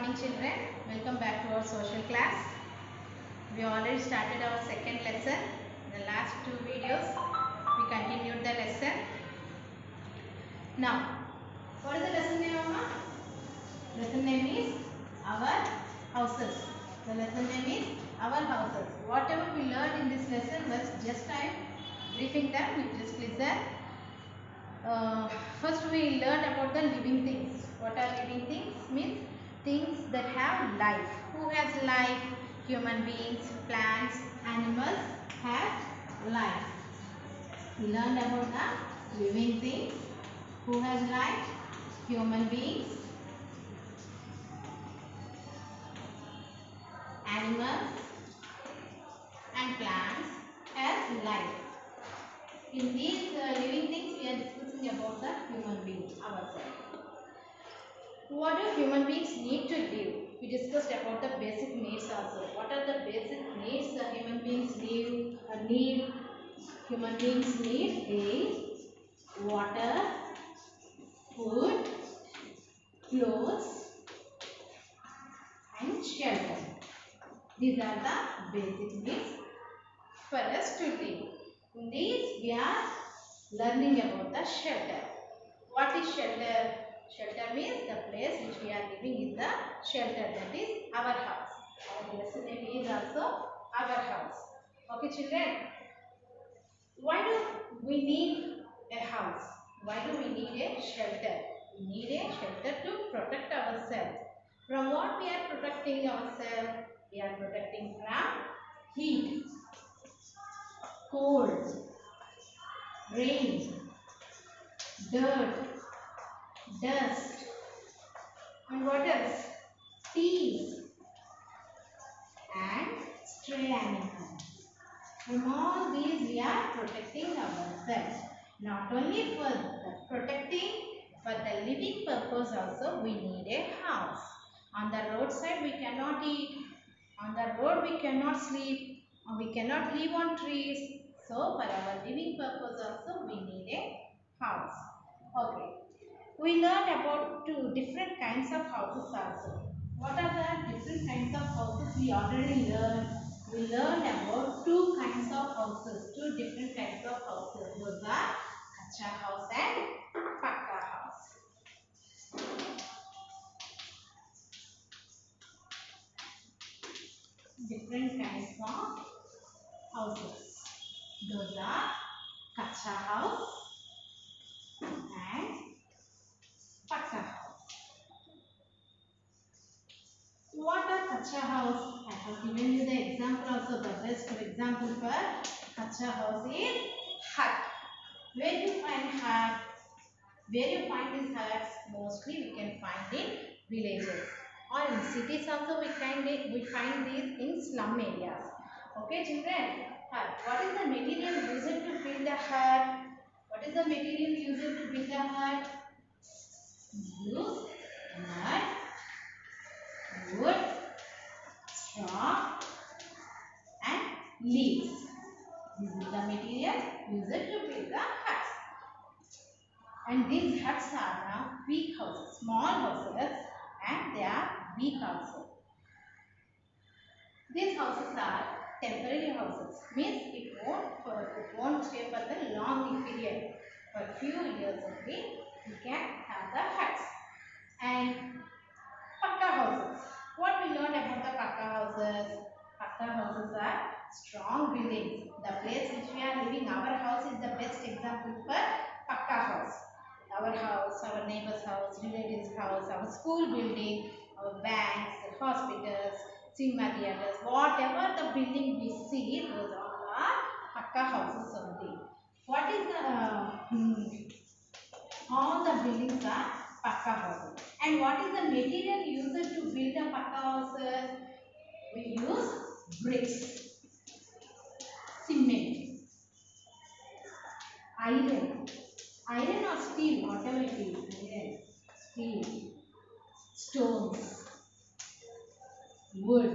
morning children. Welcome back to our social class. We already started our second lesson. In the last two videos we continued the lesson. Now, what is the lesson name, Amma? Lesson name is Our Houses. The lesson name is Our Houses. Whatever we learned in this lesson was just I am briefing them. You just listen. First we learned about the living things. What are living things? Means things that have life. Who has life? Human beings, plants, animals have life. We learned about the living things. Who has life? Human beings, animals and plants has life. In these living things we are discussing about the human being ourselves. What do human beings need to live? We discussed about the basic needs also. What are the basic needs the human beings need? Human beings need is water, food, clothes and shelter. These are the basic needs for us to live. In these we are learning about the shelter. What is shelter? Shelter means the place which we are living is the shelter, that is our house. Our lesson name is also our house. Okay children, why do we need a house? Why do we need a shelter? We need a shelter to protect ourselves. From what we are protecting ourselves? We are protecting from heat, cold, rain, dirt, dust, and what else? Thieves and stray animals. From all these we are protecting ourselves. Not only for the protecting, for the living purpose also we need a house. On the roadside we cannot eat. On the road we cannot sleep. Or we cannot live on trees. So for our living purpose also we need a house. Okay. We learned about two different kinds of houses also. What are the different kinds of houses we already learned? We learned about two kinds of houses, two different kinds of houses. Those are kacha house and pakka house. Different kinds of houses. Those are kacha house and pakka house. What are kacha house? I have given you the example also. The best example for kacha house is hut. Where you find hut? Where you find these huts? Mostly we can find in villages or in cities also. We find these in slum areas. Okay, children. Hut. What is the material used to build a hut? What is the material used to build a hut? Use mud, wood, straw and leaves. This is the material used to build the huts. And these huts are now weak houses, small houses, and they are weak also. These houses are temporary houses, means it won't stay for the long period. For few years only we can have the huts. And pakka houses. What we learned about the pakka houses? Pakka houses are strong buildings. The place which we are living, our house is the best example for pakka house. Our house, our neighbor's house, relatives' house, our school building, our banks, hospitals, cinema theaters, whatever the building we see, those all are pakka houses only. What is the all the buildings are pakka houses. And what is the material used to build a pakka houses? We use bricks, cement, iron or steel, whatever it is, iron, steel, stones, wood.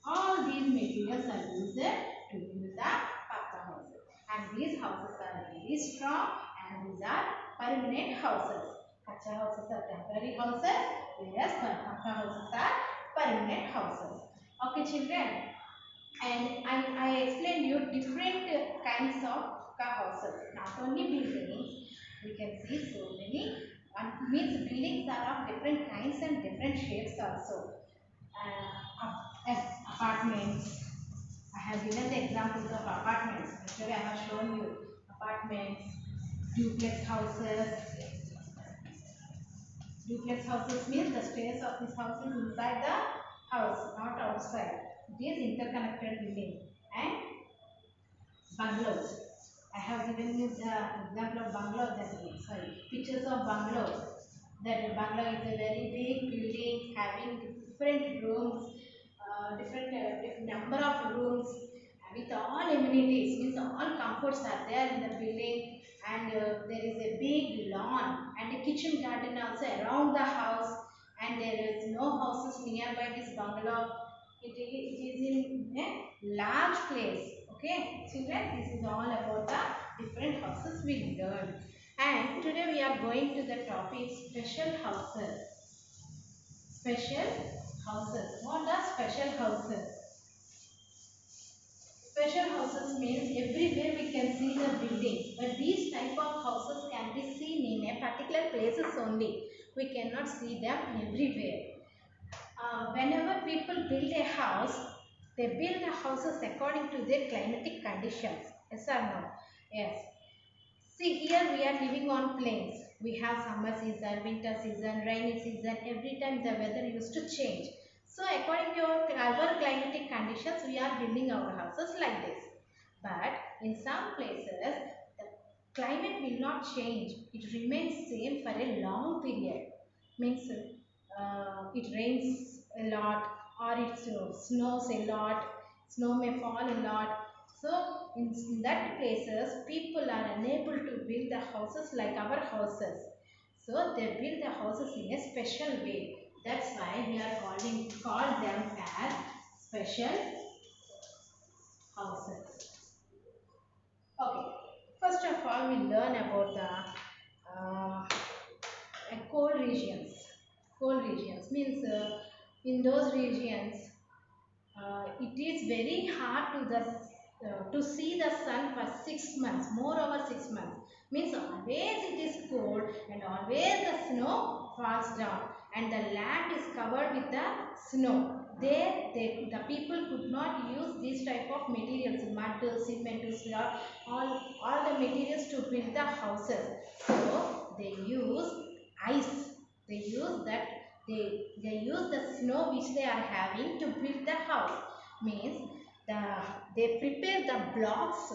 All these materials are used to build the pakka houses. And these houses are very strong and these are permanent houses. Kacha houses are temporary houses, whereas pakka houses are houses. Okay, children. And I explained you different kinds of houses. Not only buildings, we can see so many. Means buildings are of different kinds and different shapes also. As apartments. I have given the examples of apartments. Actually, I have shown you apartments, duplex houses. Duplex houses means the stairs of this house is inside the house, not outside. It is interconnected building. And bungalows. I have given you the example of bungalow. Sorry, pictures of bungalow. That bungalow is a very big building having different rooms, different number of rooms with all amenities. Means all comforts are there in the building, and there is a big lawn and a kitchen garden also around the house, and there is no houses nearby this bungalow. It is in a large place. Okay, children, this is all about the different houses we learned. And today we are going to the topic special houses. Special houses. What are special houses? Special houses means everywhere we can see the buildings, but these type of houses can be seen in a particular places only. We cannot see them everywhere. Whenever people build a house, they build the houses according to their climatic conditions. Yes or no? Yes. See, here we are living on plains. We have summer season, winter season, rainy season. Every time the weather used to change. So according to our climatic conditions, we are building our houses like this. But in some places, the climate will not change. It remains same for a long period. Means it rains a lot, or it snows a lot. Snow may fall a lot. So in that places, people are unable to build the houses like our houses. So they build the houses in a special way. That's why we are call them as special houses. Okay. First of all, we learn about the cold regions. Cold regions means in those regions it is very hard to see the sun for 6 months, more over 6 months. Means always it is cold and always the snow falls down and the land is covered with the snow. There, the people could not use these type of materials, mud, cement, slab, all the materials to build the houses. So they use ice. They use that they use the snow which they are having to build the house. Means they prepare the blocks.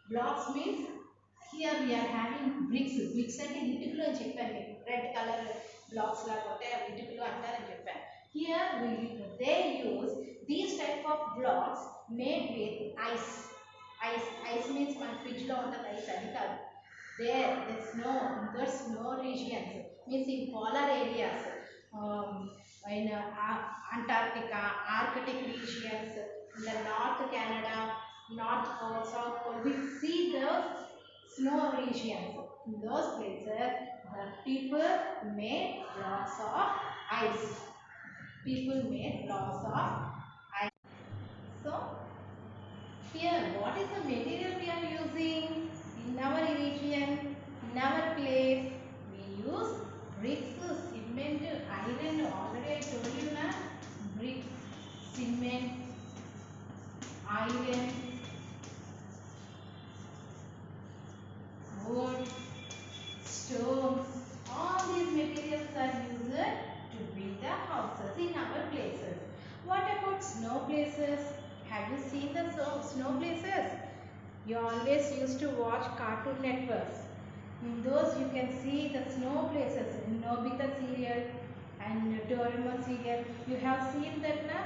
Blocks means here we are having bricks. Bricks అంటే ఇటుకలు అని చెప్పాను. Red color blocks లాగా ఉంటాయి. అవి ఇటుకలు అంటారని చెప్పాను. Here they use these type of blocks made with ice. Ice means మన ఫ్రిడ్జ్ లో ఉంటుంది ice అది కాదు. The snow, in the snow regions, means in polar areas, in Antarctica, Arctic regions, in the North Canada, North Pole, South Pole, we see those snow regions. In those places, the people made blocks of ice. People made blocks of ice. So, here, what is the material we are using? In our region, in our place, we use bricks, cement, iron. Already I told you na, bricks, cement, iron, wood, stones. All these materials are used to build the houses in our places. What about snow places? Have you seen the snow places? You always used to watch Cartoon Networks. In those you can see the snow places. In Nobita serial and Doraemon serial, you have seen that na?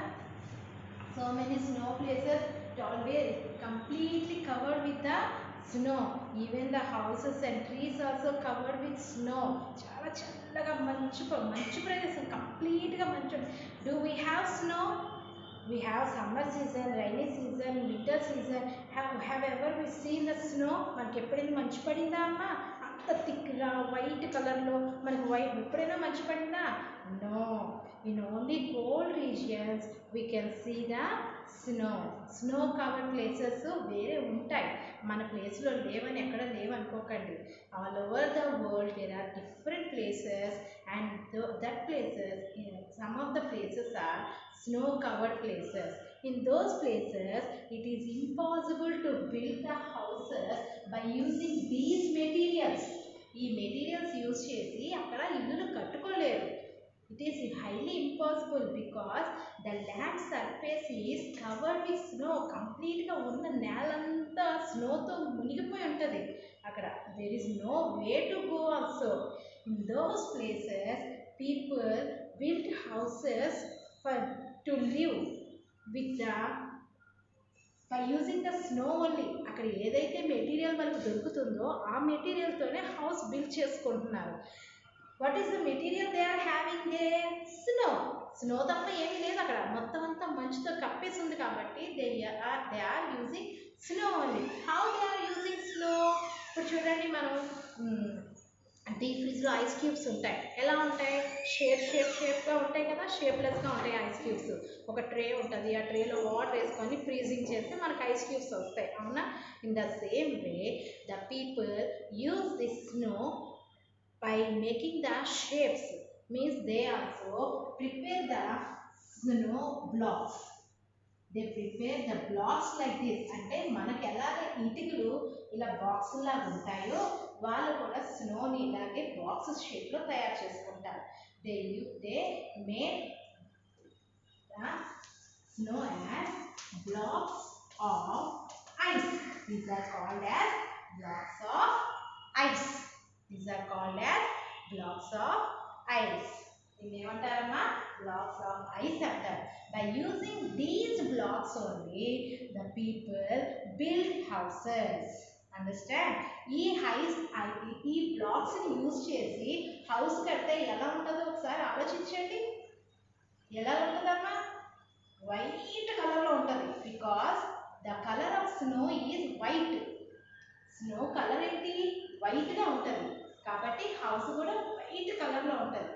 So many snow places, always completely covered with the snow. Even the houses and trees also covered with snow. చాలా చల్లగా మంచు ప్రదేశం complete గా మంచు. Do we have snow? We have summer season, rainy season, winter season. Have ever we seen the snow? మనకి ఎప్పుడైనా మంచు పడిందా అమ్మా? అంత థిక్గా వైట్ కలర్లో మనకి ఎప్పుడైనా మంచు పడిందా? No. In only cold region regions we can see the snow covered places వేరే ఉంటాయి, మన ప్లేస్లో లేవని ఎక్కడ లేవనుకోకండి. All over the world there are different places and that places, some of the places are snow covered places. In those places it is impossible to build the houses by using these materials. ఈ materials use చేసి అక్కడ ఇల్లులు కట్టుకోలేరు. It is highly impossible because the land surface is covered with snow. Complete గా ఉన్న నేలంతా స్నోతో మునిగిపోయి ఉంటుంది అక్కడ. There is no way to go also. In those places people built houses to live with by using the snow only. అక్కడ ఏదైతే material వాళ్ళకి దొరుకుతుందో ఆ మెటీరియల్తోనే హౌస్ బిల్డ్ చేసుకుంటున్నారు. What is the material they are having there? Snow తప్ప ఏమీ లేదు అక్కడ, మొత్తం అంతా మంచుతో కప్పేసి ఉంది కాబట్టి they are using snow only. How they are using snow? ఇప్పుడు చూడండి, మనం డీప్ ఫ్రిడ్జ్లో ఐస్ క్యూబ్స్ ఉంటాయి. ఎలా ఉంటాయి? షేప్గా ఉంటాయి కదా, షేప్లెస్గా ఉంటాయి ఐస్ క్యూబ్స్. ఒక ట్రే ఉంటుంది, ఆ ట్రేలో వాటర్ వేసుకొని ఫ్రీజింగ్ చేస్తే మనకు ఐస్ క్యూబ్స్ వస్తాయి, అవునా? In the same way the people use this snow by making the shapes, means they also prepare the snow blocks. They prepare the blocks like this. అంటే మనకి ఎలాగే ఇటుకలు ఇలా బాక్స్ లాగా ఉంటాయో వాళ్ళు కూడా స్నోని ఇలాగే బాక్స్ షేప్లో తయారు చేసుకుంటారు. they made the snow as blocks of ice. These are called as blocks of ice. These are called as blocks of ice. దీన్ని ఏమంటారమ్మా? Blocks of ice అంటారు. By using these blocks only the people build houses. Understand? ఈ blocks ని use చేసి house కడితే ఎలా ఉంటుందో ఒకసారి ఆలోచించండి. ఎలా ఉంటుందమ్మా? వైట్ కలర్లో ఉంటుంది. Because the colour of snow is white. Snow colour ఏంటి? వైట్గా ఉంటుంది కాబట్టి హౌస్ కూడా వైట్ కలర్లో ఉంటుంది.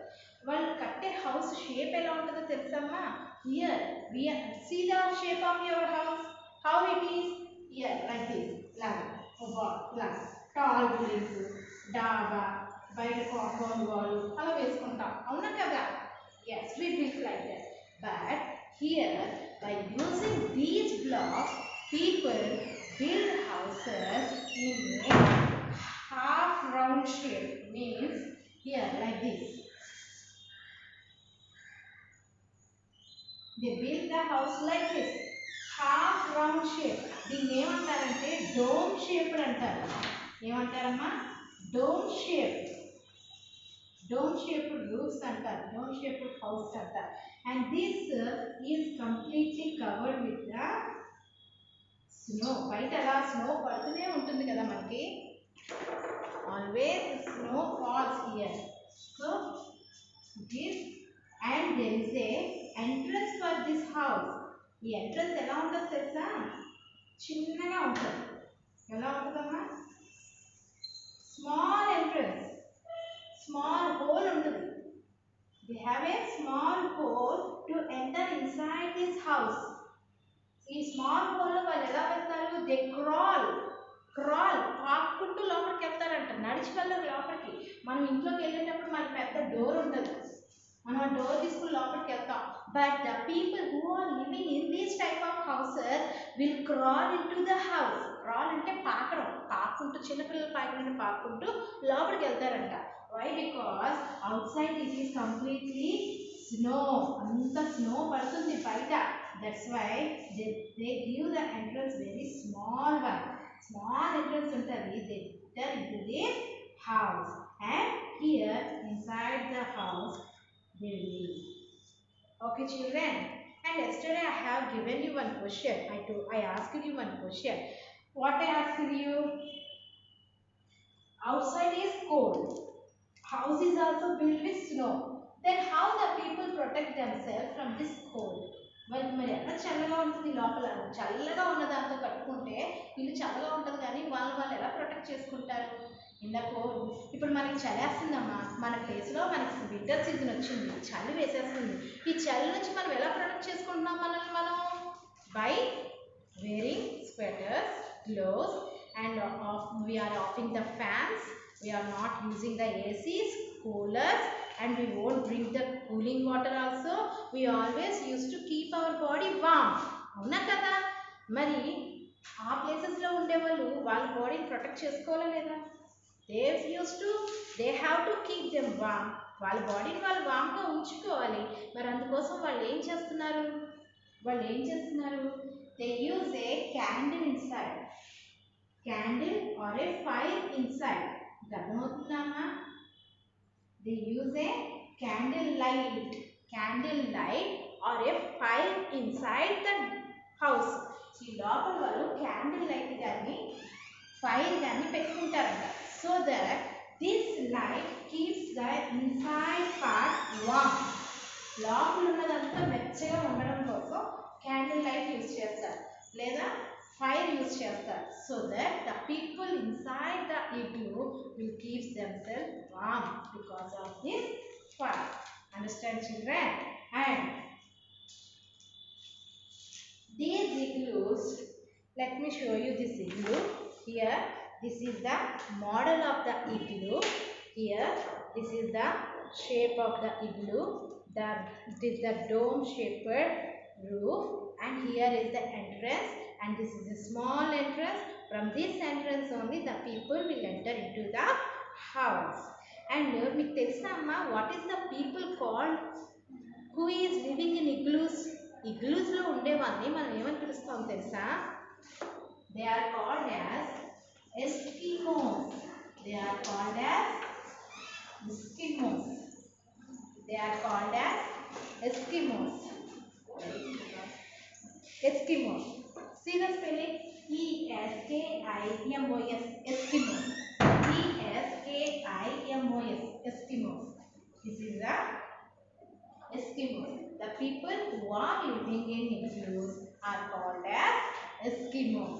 వాళ్ళు కట్టే హౌస్ షేప్ ఎలా ఉంటుందో తెలుసమ్మా? Here we see the shape of your house, how it is here like this. ఇలా టాల్ బిల్డింగ్స్, డాబా, బయట కాంపౌండ్ వాల్ అలా వేసుకుంటాం, అవునా కదా? Yes, we built like that. But here by using these blocks people build houses in a half round shape, means here like this. They build the house like this, half round shape. దీన్ని ఏమంటారంటే dome shape అంటారు. ఏమంటారమ్మా? Dome shape. Dome shape roofs అంటారు, dome shape house అంటారు. And this is completely covered with the snow. బయట అలా snow పడుతూనే ఉంటుంది కదా మనకి, always snow falls here. So this and there is a entrance for this house. ఈ entrance ఎలా ఉంటుంది తెలుసా? చిన్నగా ఉంటుంది. ఎలా ఉంటుందమ్మా? స్మాల్ ఎంట్రన్స్, స్మాల్ హోల్ ఉంటుంది. They have a small hole to enter inside this house. ఈ స్మాల్ హోల్లో వాళ్ళు ఎలా వెళ్తారు? దే క్రాల్ పాక్కుంటూ లోపలికి వెళ్తారంట, నడిచి వెళ్ళరు లోపలికి. మనం ఇంట్లోకి వెళ్ళేటప్పుడు మనకి పెద్ద డోర్ ఉంటుంది, మనం ఆ డోర్ తీసుకుని లోపలికి వెళ్తాం. But the people who are living in these type of houses will crawl into the house. Crawl అంటే పాకడం, పాక్కుంటూ, చిన్నపిల్లలు పాకినట్టు పాక్కుంటూ లోపలికి వెళ్తారంట. Why? Because outside it is completely snow. అంత స్నో పడుతుంది బయట. That's why they give the entrance very small one. Small entrance untadi. They enter into this house, and here inside the house they live. Okay, children. And yesterday I have given you one question. I asked you one question. What I asked you? Outside is cold. House is also built with snow. Then how the people protect themselves from this cold? వాళ్ళకి మరి ఎక్కడ చల్లగా ఉంటుంది, లోపల చల్లగా ఉన్న దాంతో కట్టుకుంటే ఇల్లు చల్లగా ఉంటుంది, కానీ వాళ్ళు ఎలా ప్రొటెక్ట్ చేసుకుంటారు? In the cold. ఇప్పుడు మనకి చలి వేస్తుందమ్మా, మన ప్లేస్లో మనకి వింటర్ సీజన్ వచ్చింది, చలి వేసేస్తుంది. ఈ చలి నుంచి మనం ఎలా ప్రొటెక్ట్ చేసుకుంటున్నాం మనల్ని మనం? By wearing sweaters, gloves, and we are offing the fans, we are not using the ACs, coolers, and we won't drink the cooling water also. We always used to keep our body warm. అవునా కదా? మరి ఆ ప్లేసెస్లో ఉండేవాళ్ళు వాళ్ళ బాడీని protect చేసుకోవాలా లేదా? they have to keep them warm. వాళ్ళ బాడీని వాళ్ళు వామ్గా ఉంచుకోవాలి. మరి అందుకోసం వాళ్ళు ఏం చేస్తున్నారు? They use a candle inside. Candle or a fire inside. అర్థమవుతుందమ్మా? They use a candle light or a fire inside the house. ఈ లోపల వాళ్ళు క్యాండిల్ లైట్ కానీ ఫైర్ కానీ పెట్టుకుంటారంట. So that this light keeps the inside part warm. లోపల ఉన్నదంతా వెచ్చగా ఉండడం కోసం క్యాండిల్ లైట్ యూజ్ చేస్తారు లేదా ఫైర్ యూజ్ చేస్తారు. So that the people inside the igloo will keep themselves warm because of this fire. Understand, children? And these igloos, let me show you this igloo. Here, this is the model of the igloo. Here, this is the shape of the igloo. It is the dome shaped roof, and here is the entrance, and this is a small entrance. From this entrance only the people will enter into the house. And మీకు తెలుసా అమ్మా, what is the people called who is living in igloos? Igloos లో ఉండేవాళ్ళని మనం ఏమని పిలుస్తాం తెలుసా? They are called as Eskimos. They are called as Eskimos. They are called as Eskimos. Eskimos. See the spelling? E-S-K-I-M-O-S. Eskimos. E-S-K-I-M-O-S. Eskimos. This is the Eskimos. The people who are living in igloos are called as Eskimos.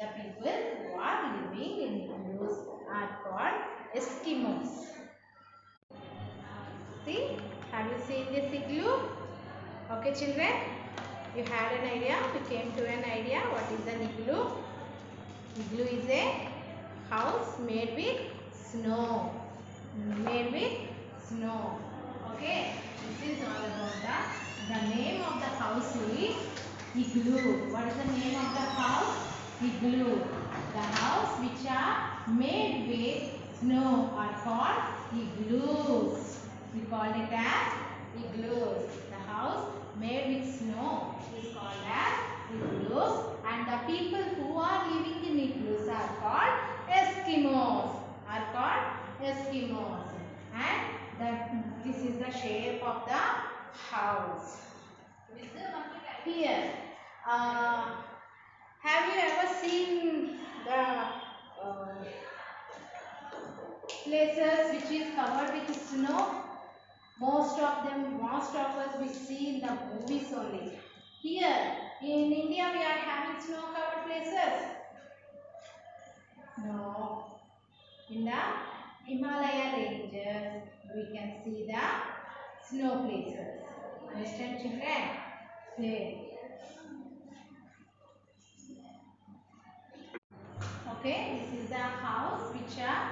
The people who are living in igloos are called Eskimos. See, have you seen this igloo? Okay, children, you had an idea, you came to an idea what is an igloo. Igloo is a house made with snow. Okay, this is all about the name of the house is igloo. What is the name of the house? Igloo. The house which are made with snow are called igloos. We call it as igloos. The house made with snow is called as igloos, and the people who are living in igloos are called Eskimos. And this is the shape of the house. Here, have you ever seen the places which is covered with snow? Most of us we see in the movies only. Here in India we are having snow covered places. No. In the Himalaya ranges we can see the snow places. Understand, children? Okay, this is the house which are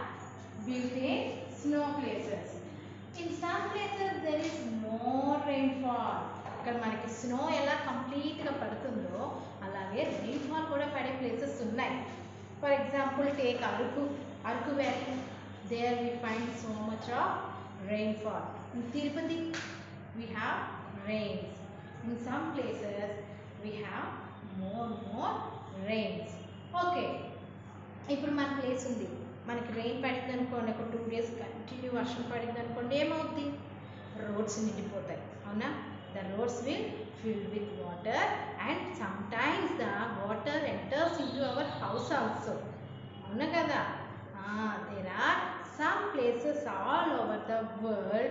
built in snow places. In some places there is more rainfall. ఇక్కడ మనకి snow ఎలా కంప్లీట్గా పడుతుందో అలాగే rainfall కూడా పడే places ఉన్నాయి. For example take Araku valley. There we find so much of rainfall. In Tirupati we have rains. In some places we have more rains. Okay, ఇప్పుడు మన ప్లేస్ ఉంది, మనకి రెయిన్ పడింది అనుకోండి, ఒక 2 days కంటిన్యూ వర్షం పడింది అనుకోండి, ఏమవుద్ది? రోడ్స్ నిండిపోతాయి, అవునా? The roads will fill with water, and sometimes the water enters into our house also. అవునా కదా? There are some places all over the world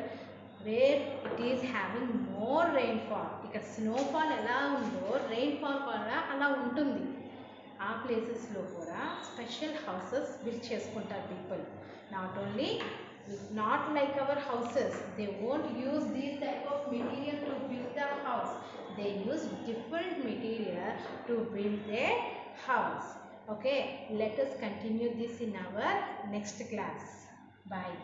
where it is having more rainfall. ఇక్కడ snowfall ఎలా ఉందో rainfall కూడా అలా ఉంటుంది. ఆ ప్లేసెస్లో కూడా స్పెషల్ హౌసెస్ బిల్డ్ చేసుకుంటారు people. Not like our houses, they won't use these type of material to build the house. They use different material to build they house. Okay, let us continue this in our next class. Bye.